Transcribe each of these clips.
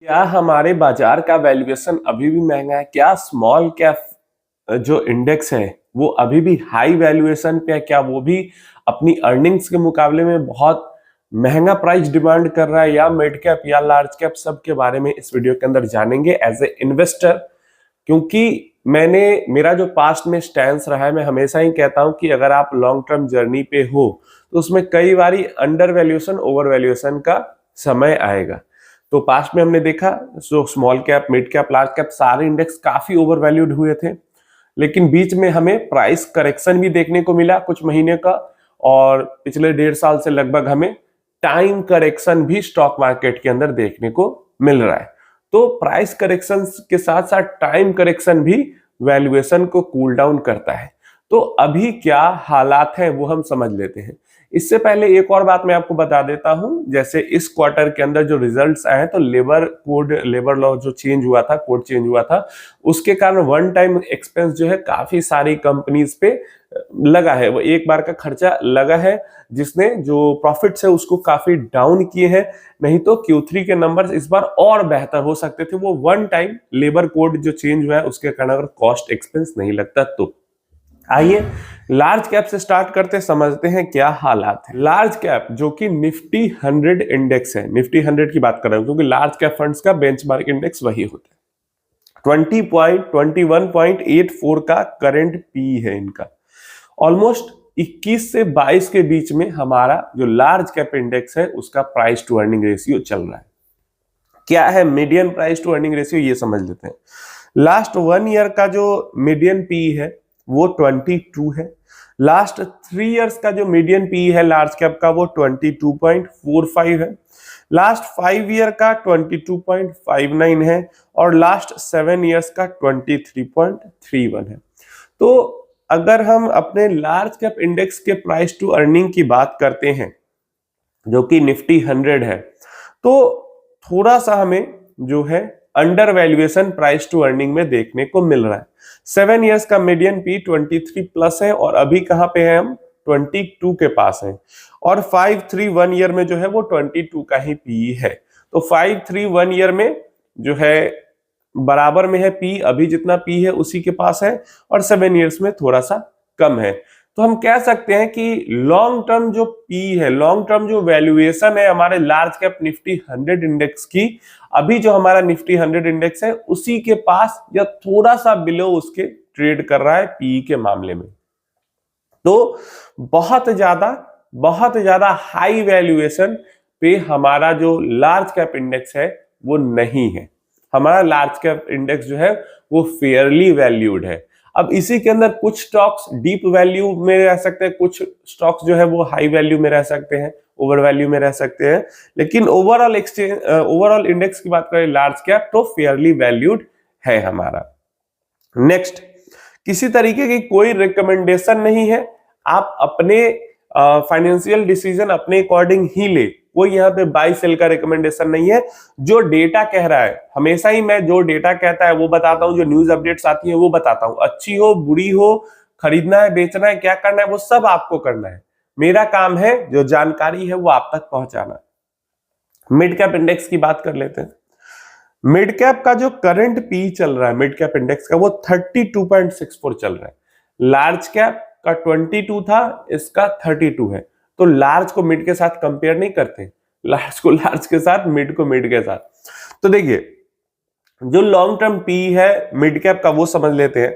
क्या हमारे बाजार का वैल्यूएशन अभी भी महंगा है? क्या स्मॉल कैप जो इंडेक्स है वो अभी भी हाई वैल्यूएशन पे है? क्या वो भी अपनी अर्निंग्स के मुकाबले में बहुत महंगा प्राइस डिमांड कर रहा है, या मिड कैप या लार्ज कैप? सब के बारे में इस वीडियो के अंदर जानेंगे एज ए इन्वेस्टर। क्योंकि मेरा जो पास्ट में स्टैंस रहा है, मैं हमेशा ही कहता हूं कि अगर आप लॉन्ग टर्म जर्नी पे हो तो उसमें कई बारी अंडर वैल्यूएशन ओवर वैल्यूएशन का समय आएगा। तो पास्ट में हमने देखा जो small cap mid cap large cap सारे इंडेक्स काफी ओवर वैल्यूड हुए थे, लेकिन बीच में हमें प्राइस करेक्शन भी देखने को मिला कुछ महीने का, और पिछले 1.5 साल से लगभग हमें टाइम करेक्शन भी स्टॉक मार्केट के अंदर देखने को मिल रहा है। तो प्राइस करेक्शन के साथ साथ टाइम करेक्शन भी वैल्यूएशन को कूल डाउन करता है। तो अभी क्या हालात हैं वो हम समझ लेते हैं। इससे पहले एक और बात मैं आपको बता देता हूं, जैसे इस क्वार्टर के अंदर जो रिजल्ट्स आए हैं तो लेबर लॉ जो चेंज हुआ था, कोड चेंज हुआ था, उसके कारण वन टाइम एक्सपेंस जो है काफी सारी कंपनीज पे लगा है। वो एक बार का खर्चा लगा है जिसने जो प्रॉफिट्स है उसको काफी डाउन किए हैं। नहीं तो Q3 के नंबर्स इस बार और बेहतर हो सकते थे। वो वन टाइम लेबर कोड जो चेंज हुआ है उसके कारण अगर कॉस्ट एक्सपेंस नहीं लगता तो। आइए लार्ज कैप से स्टार्ट करते, समझते हैं क्या हालात है। लार्ज कैप जो कि निफ्टी 100 इंडेक्स है, निफ्टी 100 की बात कर रहा हूं क्योंकि लार्ज कैप फंड्स का बेंचमार्क इंडेक्स वही होता है। 21.84 का करंट पी है इनका। ऑलमोस्ट 21 से 22 के बीच में हमारा जो लार्ज कैप इंडेक्स है उसका प्राइस टू अर्निंग रेशियो चल रहा है। क्या है median price to earning ratio, ये समझ लेते हैं। लास्ट 1 ईयर का जो मीडियन पी है वो 22 है। लास्ट 3 इयर्स का जो मीडियन पी है लार्ज कैप का वो 22.45 है। लास्ट 5 ईयर का 22.59 है और लास्ट 7 इयर्स का 23.31 है। तो अगर हम अपने लार्ज कैप इंडेक्स के प्राइस टू अर्निंग की बात करते हैं जो कि निफ्टी 100 है, तो थोड़ा सा हमें जो है under valuation price to earning में देखने को मिल रहा है। 7 इयर्स का मीडियन पी 23 प्लस है और अभी कहां पे है हम 22 के पास हैं, और 5-3-1 ईयर में जो है वो 22 का ही पी है। तो 5-3-1 ईयर में जो है बराबर में है पी, अभी जितना पी है उसी के पास है, और 7 इयर्स में थोड़ा सा कम है। तो हम कह सकते हैं कि लॉन्ग टर्म जो पी है, लॉन्ग टर्म जो वैल्यूएशन है हमारे लार्ज कैप निफ्टी 100 इंडेक्स की, अभी जो हमारा निफ्टी 100 इंडेक्स है उसी के पास या थोड़ा सा बिलो उसके ट्रेड कर रहा है पी के मामले में। तो बहुत ज्यादा हाई वैल्यूएशन पे हमारा जो लार्ज कैप इंडेक्स है वो नहीं है। हमारा लार्ज कैप इंडेक्स जो है वो फेयरली वैल्यूड है। अब इसी के अंदर कुछ स्टॉक्स डीप वैल्यू में रह सकते हैं, कुछ स्टॉक्स जो है वो हाई वैल्यू में रह सकते हैं, ओवर वैल्यू में रह सकते हैं, लेकिन ओवरऑल इंडेक्स की बात करें लार्ज कैप तो फेयरली वैल्यूड है हमारा। नेक्स्ट, किसी तरीके की कोई रिकमेंडेशन नहीं है, आप अपने फाइनेंशियल डिसीजन अपने अकॉर्डिंग ही ले। कोई यहाँ पे बाई सेल का रिकमेंडेशन नहीं है। जो डेटा कह रहा है, हमेशा ही मैं जो डेटा कहता है वो बताता हूँ, जो न्यूज अपडेट्स आती है वो बताता हूँ, अच्छी हो बुरी हो, खरीदना है बेचना है क्या करना है वो सब आपको करना है। मेरा काम है जो जानकारी है वो आप तक पहुंचाना। मिड कैप इंडेक्स की बात कर लेते हैं। मिड कैप का जो करंट पी चल रहा है मिड कैप इंडेक्स का वो 32.64 चल रहा है। लार्ज कैप का 22 था, इसका 32 है। तो लार्ज को मिड के साथ कंपेयर नहीं करते, लार्ज को लार्ज के साथ, मिड को मिड के साथ। तो देखिए जो लॉन्ग टर्म पी है मिड कैप का वो समझ लेते हैं।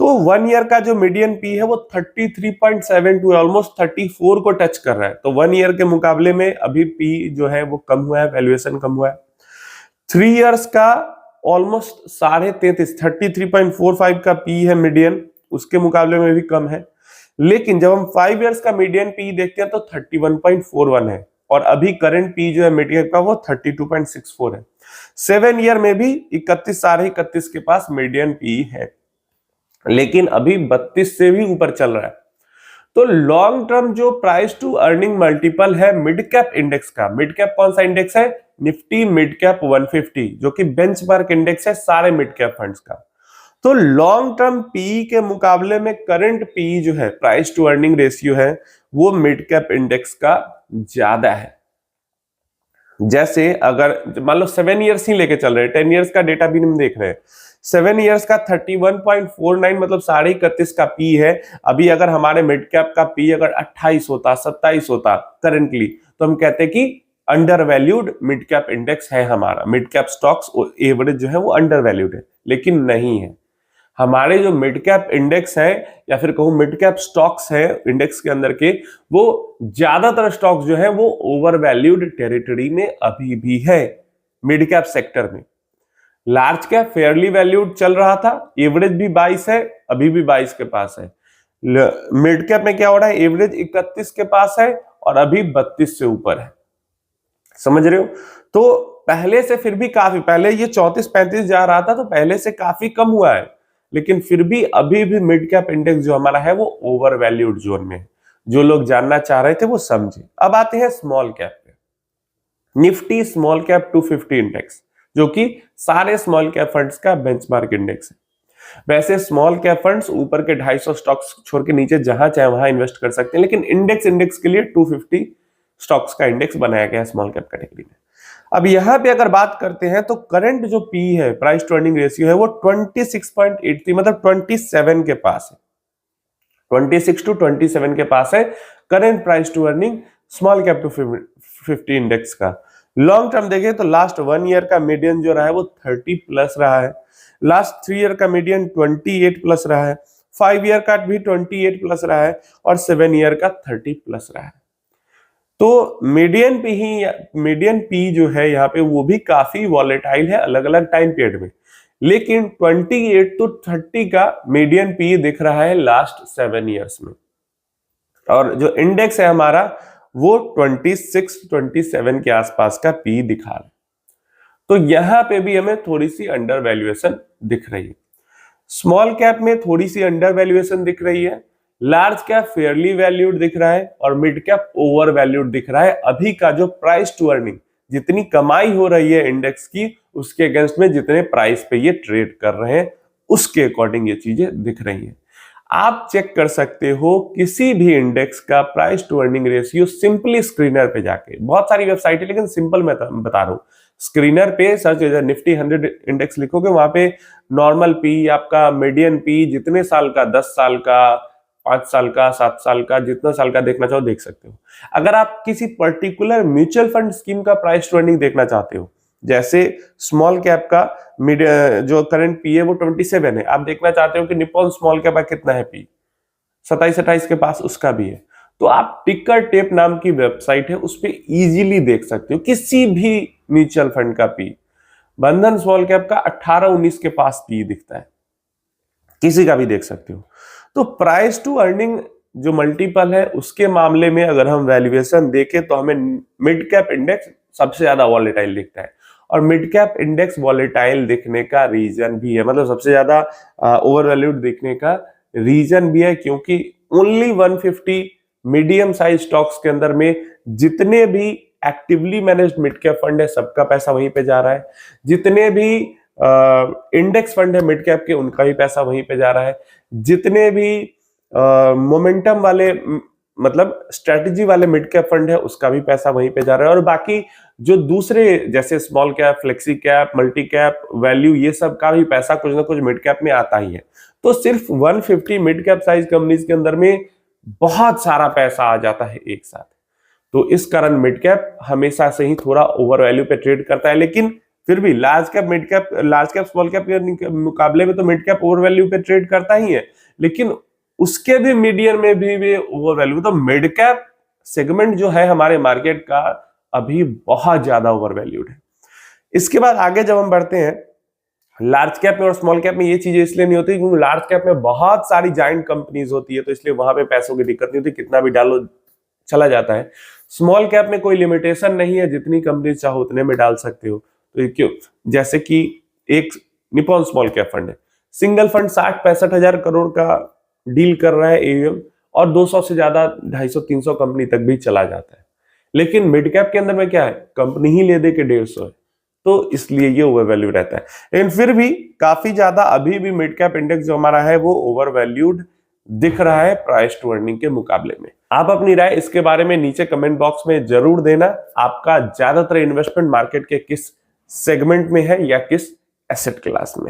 तो 1 ईयर का जो मीडियन पी है वो 33.72 है, ऑलमोस्ट 34 को टच कर रहा है। तो 1 ईयर के मुकाबले में अभी पी जो है वो कम हुआ है, वैल्यूएशन कम हुआ है। 3 इयर्स का ऑलमोस्ट 33.5 33.45 का पी है मीडियन, उसके मुकाबले में भी कम है। लेकिन जब हम 5 इयर्स का मीडियन पी देखते हैं तो 31.41 है, और अभी करंट पी जो है मीडियन का वो 32.64 है। 7 ईयर में भी 31 के पास मीडियन पी है, लेकिन अभी 32 से भी ऊपर चल रहा है। तो लॉन्ग टर्म जो प्राइस टू अर्निंग मल्टीपल है मिड कैप इंडेक्स का, मिड कैप कौन सा इंडेक्स है, निफ्टी मिड कैप 150, जो कि बेंचमार्क इंडेक्स है सारे मिड कैप फंड्स का। तो लॉन्ग टर्म पी के मुकाबले में करंट पी जो है प्राइस टू अर्निंग रेशियो है वो मिड कैप इंडेक्स का ज्यादा है। जैसे अगर मान लो 7 ईयर्स ही लेके चल रहे हैं, 10 ईयर्स का डेटा भी हम देख रहे हैं, 7 ईयर्स का 31.49 मतलब 31.5 का पी है। अभी अगर हमारे मिड कैप का पी अगर 28 होता, 27 होता करंटली, तो हम कहते हैं कि under valued mid cap index है हमारा, मिड कैप स्टॉक्स एवरेज जो है वो अंडर वैल्यूड है, लेकिन नहीं है। हमारे जो मिड कैप इंडेक्स है या फिर कहूं मिड कैप स्टॉक्स है इंडेक्स के अंदर के, वो ज्यादातर स्टॉक्स जो है वो ओवर वैल्यूड टेरिटरी में अभी भी है मिड कैप सेक्टर में। लार्ज कैप फेयरली वैल्यूड चल रहा था, एवरेज भी 22 है, अभी भी 22 के पास है। मिड कैप में क्या हो रहा है, एवरेज 31 के पास है और अभी 32 से ऊपर है। समझ रहे हो? तो पहले से फिर भी काफी, पहले ये 34-35 जा रहा था तो पहले से काफी कम हुआ है, लेकिन फिर भी अभी भी मिड कैप इंडेक्स जो हमारा है वो ओवर वैल्यूड जोन में है। जो लोग जानना चाह रहे थे वो समझे। अब आते हैं स्मॉल कैप पे। निफ्टी स्मॉल कैप 250 इंडेक्स, जो कि सारे स्मॉल कैप फंड्स का बेंचमार्क इंडेक्स है। वैसे स्मॉल कैप फंड्स ऊपर के 250 स्टॉक्स छोड़ के नीचे जहां चाहे वहां इन्वेस्ट कर सकते हैं, लेकिन इंडेक्स के लिए 250 स्टॉक्स का इंडेक्स बनाया गया है स्मॉल कैप कैटेगरी में। अब यहां पे अगर बात करते हैं तो करंट जो पी है, प्राइस टू अर्निंग रेशियो है, वो 26.83 मतलब 27 के पास है। 26 टू 27 के पास है current price to earning small cap to 50 index का। लॉन्ग टर्म देखें तो लास्ट 1 ईयर का मीडियन जो रहा है वो 30 प्लस रहा है, लास्ट 3 ईयर का मीडियन 28 प्लस रहा है, 5 ईयर का भी 28 प्लस रहा है और 7 ईयर का 30 प्लस रहा है। तो मीडियन पी जो है यहाँ पे वो भी काफी वॉलेटाइल है अलग अलग टाइम पीरियड में, लेकिन 28 टू 30 का मीडियन पी दिख रहा है लास्ट 7 ईयर्स में, और जो इंडेक्स है हमारा वो 26-27 के आसपास का पी दिखा रहा है। तो यहां पे भी हमें थोड़ी सी अंडर वैल्यूएशन दिख रही है। स्मॉल कैप में थोड़ी सी अंडर वैल्यूएशन दिख रही है, लार्ज कैप फेयरली वैल्यूड दिख रहा है और मिड कैप ओवर वैल्यूड दिख रहा है। अभी का जो प्राइस टू अर्निंग, जितनी कमाई हो रही है इंडेक्स की, उसके अगेंस्ट में जितने प्राइस पे ये ट्रेड कर रहे हैं उसके अकॉर्डिंग ये चीजें दिख रही हैं। आप चेक कर सकते हो किसी भी इंडेक्स का price to earning ratio simply screener पे जाके, बहुत सारी वेबसाइट है लेकिन सिंपल मैं बता रहा हूं, स्क्रीनर पे सर्च निफ्टी 100 इंडेक्स लिखोगे, वहां पे नॉर्मल पी, आपका मीडियन पी, जितने साल का, 10 साल का, 5 साल का, 7 साल का, जितना साल का देखना चाहो देख सकते हो। अगर आप किसी पर्टिकुलर म्यूचुअल फंड स्कीम का प्राइस टू अर्निंग देखना चाहते हो, जैसे स्मॉल कैप का जो करंट पी है वो 27 है, आप देखना चाहते हो कि निप्पॉन स्मॉल कैप का कितना है पी, 27-28 के पास उसका भी है, तो आप टिकर टेप नाम की वेबसाइट है, उस पर इजीली देख सकते हो किसी भी म्यूचुअल फंड का पी। बंधन स्मॉल कैप का 18-19 के पास पी दिखता है, किसी का भी देख सकते हो। तो प्राइस टू अर्निंग जो मल्टीपल है उसके मामले में अगर हम वैल्यूएशन देखें तो हमें मिड कैप इंडेक्स सबसे ज्यादा वॉलेटाइल दिखता है, और मिड कैप इंडेक्स वॉलेटाइल दिखने का रीजन भी है, मतलब सबसे ज्यादा ओवर वैल्यूड दिखने का रीजन भी है, क्योंकि ओनली 150 मीडियम साइज स्टॉक्स के अंदर में जितने भी actively managed mid cap fund है सबका पैसा वहीं पे जा रहा है, जितने भी इंडेक्स फंड है मिड कैप के उनका भी पैसा वहीं पे जा रहा है, जितने भी मोमेंटम वाले मतलब स्ट्रेटजी वाले मिड कैप फंड है उसका भी पैसा वहीं पे जा रहा है, और बाकी जो दूसरे जैसे small cap, flexi cap, multi cap, value, ये सब का भी पैसा कुछ ना कुछ मिड कैप में आता ही है। तो सिर्फ 150 मिड कैप साइज कंपनीज के अंदर में बहुत सारा पैसा आ जाता है एक साथ, तो इस कारण मिड कैप हमेशा से ही थोड़ा ओवर वैल्यू पे ट्रेड करता है, लेकिन फिर भी लार्ज कैप स्मॉल कैप के मुकाबले में तो मिड कैप ओवर वैल्यू पे ट्रेड करता ही है, लेकिन उसके भी मीडियन में भी ओवर वैल्यू, तो मिड कैप सेगमेंट जो है हमारे मार्केट का अभी बहुत ज्यादा ओवर वैल्यूड है। इसके बाद आगे जब हम बढ़ते हैं, लार्ज कैप में और स्मॉल कैप में ये चीजें इसलिए नहीं होती क्योंकि लार्ज कैप में बहुत सारी जाइंट कंपनीज होती है, तो इसलिए वहां पे पैसों की दिक्कत नहीं होती, कितना भी डालो चला जाता है। स्मॉल कैप में कोई लिमिटेशन नहीं है, जितनी कंपनी चाहो उतने में डाल सकते हो। तो ये क्यों, जैसे कि एक निप्पॉन स्मॉल कैप फंड है, सिंगल फंड 60-65 हजार करोड़ का डील कर रहा है एयूएम, और 200 से ज्यादा 250-300 कंपनी तक भी चला जाता है, लेकिन मिड कैप के अंदर में क्या है, कंपनी ही ले दे के 150 है, तो इसलिए ये ओवर वैल्यू रहता है। लेकिन फिर भी काफी ज्यादा अभी भी मिड कैप इंडेक्स जो हमारा है वो ओवर वैल्यूड दिख रहा है प्राइस टू अर्निंग के मुकाबले में। आप अपनी राय इसके बारे में नीचे कमेंट बॉक्स में जरूर देना। आपका ज्यादातर इन्वेस्टमेंट मार्केट के किस सेगमेंट में है या किस एसेट क्लास में।